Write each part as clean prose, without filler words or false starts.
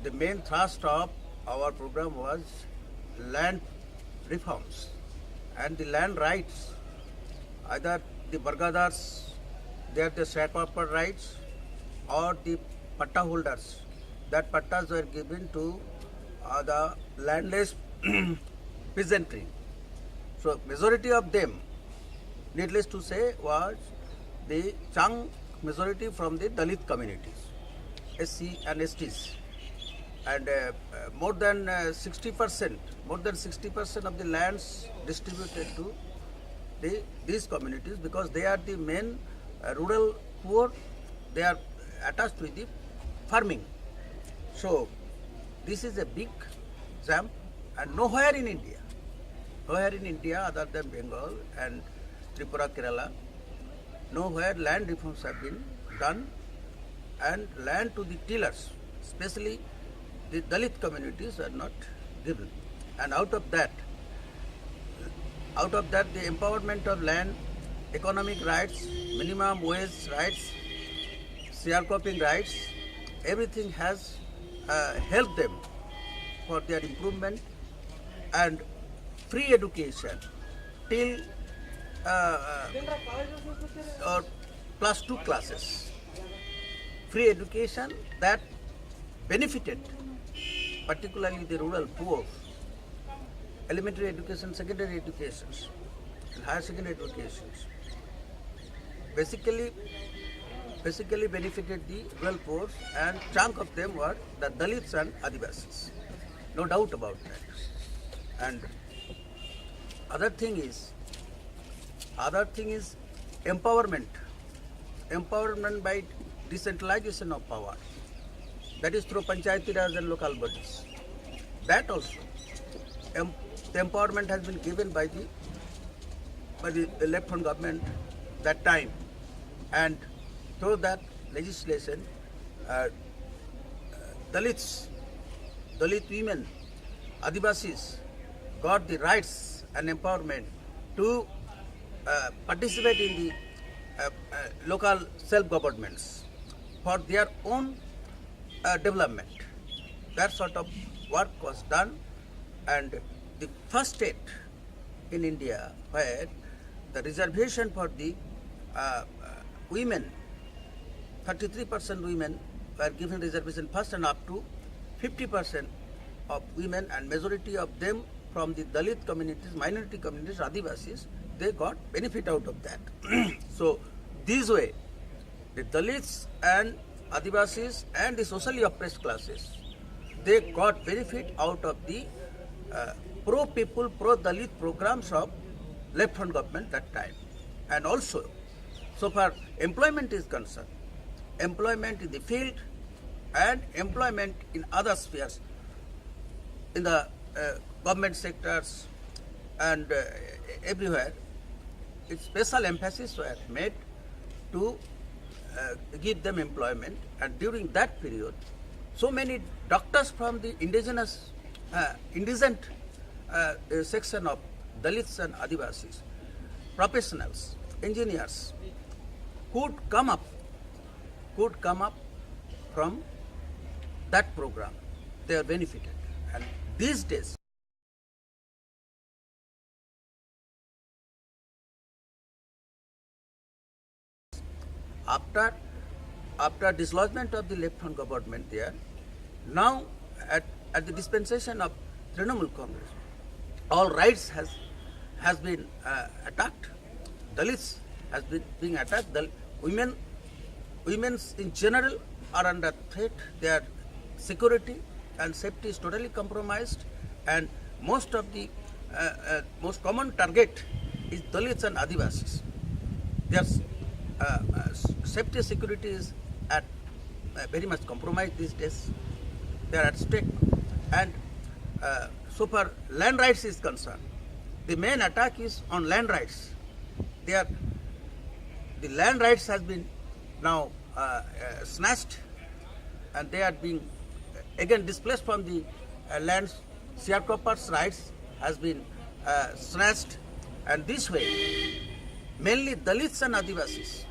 the main thrust of our program was land reforms and the land rights. Either the Bargadars, they are the sharecropper rights, or the patta holders. That pattas were given to the landless peasantry. So majority of them, needless to say, was the chunk majority from the Dalit communities, SC and STs, and more than 60%, of the lands distributed to these communities, because they are the main rural poor. They are attached with the farming. So this is a big jump, and nowhere in India other than Bengal and Tripura, Kerala, nowhere land reforms have been done, and land to the tillers, especially the Dalit communities, are not given. And out of that the empowerment of land, economic rights, minimum wage rights, sharecropping rights, everything has helped them for their improvement. And free education till or plus 2 classes, free education that benefited particularly the rural poor, elementary education, secondary educations, and higher secondary educations, basically benefited the rural poor, and chunk of them were the Dalits and Adivasis, no doubt about that. And other thing is empowerment by decentralization of power, that is through Panchayati Raj and local bodies. That also, the empowerment has been given by the left-hand government that time, and through that legislation, Dalit women, Adivasis got the rights and empowerment to participate in the local self-governments for their own development. That sort of work was done, and the first state in India where the reservation for the women, 33% women were given reservation first, and up to 50% of women, and majority of them from the Dalit communities, minority communities, Adivasis, they got benefit out of that. So this way, the Dalits and Adivasis and the socially oppressed classes, they got benefit out of the pro-people, pro-Dalit programs of left-hand government that time. And also, so far employment is concerned, employment in the field and employment in other spheres, in the government sectors and everywhere, its special emphasis were made to give them employment. And during that period, so many doctors from the indigent section of Dalits and Adivasis, professionals, engineers, could come up from that program. They are benefited. And these days, after dislodgement of the left-hand government there, now at the dispensation of Trinamool Congress, all rights has been attacked. Dalits has been being attacked. The women in general are under threat. Their security and safety is totally compromised, and most of the most common target is Dalits and Adivasis. Their safety security is at very much compromised these days. They are at stake. And so far land rights is concerned, the main attack is on land rights. The land rights has been now snatched, and they are being again displaced from the lands. Sharecroppers' rights has been snatched, and this way mainly Dalits and Adivasis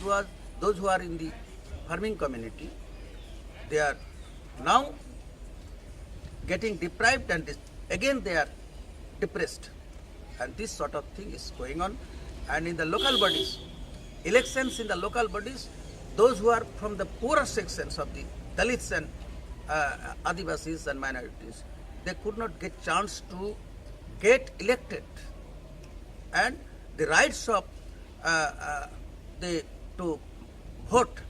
was those who are in the farming community, they are now getting deprived and again they are depressed. And this sort of thing is going on. And in the local bodies, elections in the local bodies, those who are from the poorer sections of the Dalits and Adivasis and minorities, they could not get chance to get elected. And the rights of to vote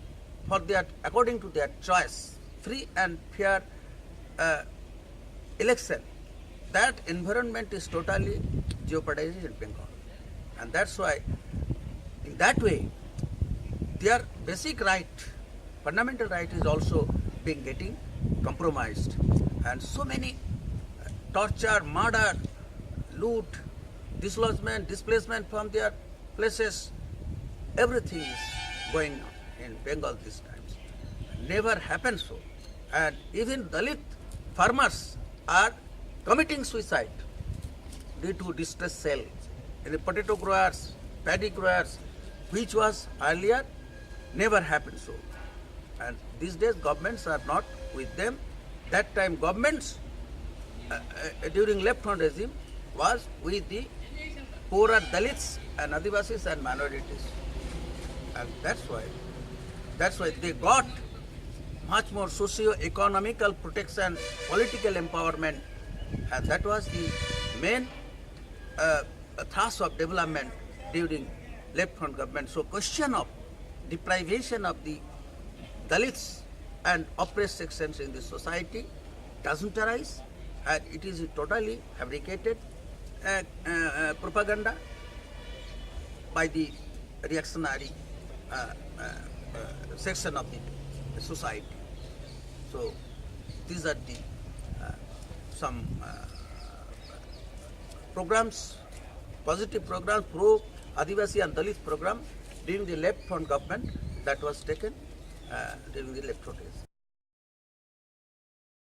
for their according to their choice, free and fair election, that environment is totally jeopardized in Bengal. And that's why, in that way, their basic right, fundamental right is also getting compromised. And so many torture, murder, loot, dislodgement, displacement from their places, everything is going on in Bengal these times. Never happened so. And even Dalit farmers are committing suicide due to distress sale. In the potato growers, paddy growers, which was earlier, never happened so. And these days governments are not with them. That time governments during left-hand regime was with the poorer Dalits and Adivasis and minorities. And that's why they got much more socio-economical protection, political empowerment, and that was the main thrust of development during left-hand government. So question of deprivation of the Dalits and oppressed sections in the society doesn't arise, and it is a totally fabricated propaganda by the reactionary section of the society. So these are the some programs, positive programs, pro Adivasi and Dalit program during the left-hand government that was taken during the electoral days.